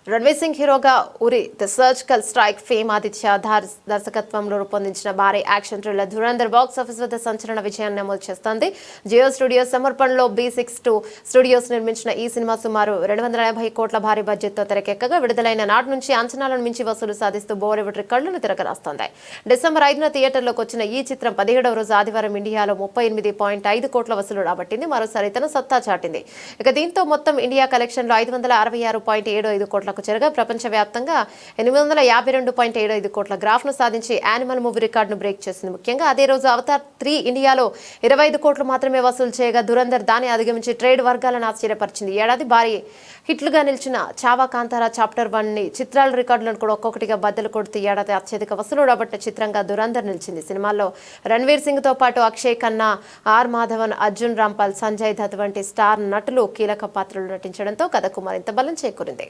రణ్వీర్ సింగ్ హీరోగా Uri the surgical strike fame Aditya దర్శకత్వంలో రూపొందించిన భారీ action thriller Dhurandhar box office వద్ద సంచలన విజయాన్ని నమోదు చేస్తోంది. జియో స్టూడియోస్ సమర్పణలో B62 స్టూడియోస్ నిర్మించిన ఈ సినిమా సుమారు 280 కోట్ల భారీ బడ్జెట్తో తెరకెక్కగా విడుదలైన నాటి నుంచి అంచనాలను మించి వసూలు సాధిస్తూ బాలీవుడ్ రికార్డులను తిరగరాస్తోంది. డిసెంబర్ 5న థియేటర్లోకి వచ్చిన ఈ చిత్రం 17వ రోజు ఆదివారం ఇండియాలో 38.5 కోట్ల వసూలు రాబట్టింది. మరోసారి తన సత్తా చాటింది. ఇక దీంతో మొత్తం ఇండియా కలెక్షన్లో 566.75 కోట్ల చేరగా ప్రపంచవ్యాప్తంగా 852.75 కోట్ల గ్రాఫ్ను సాధించి యానిమల్ మూవీ రికార్డును బ్రేక్ చేసింది. ముఖ్యంగా అదే రోజు అవతార్ 3 ఇండియాలో 25 కోట్లు మాత్రమే వసూలు చేయగా ధురంధర్ దాన్ని అధిగమించి ట్రేడ్ వర్గాలను ఆశ్చర్యపరిచింది. ఏడాది భారీ హిట్లుగా నిలిచిన చావా కాంతారా చాప్టర్ 1 చిత్రాల రికార్డులను కూడా ఒక్కొక్కటిగా బద్దలు కొడుతూ ఏడాది అత్యధిక వసూలు రాబట్టిన చిత్రంగా ధురంధర్ నిలిచింది. సినిమాల్లో రణ్వీర్ సింగ్ తో పాటు అక్షయ్ ఖన్నా, ఆర్ మాధవన్, అర్జున్ రాంపాల్, సంజయ్ దత్ వంటి స్టార్ నటులు కీలక పాత్రలు నటించడంతో కథకు మరింత బలం చేకూరింది.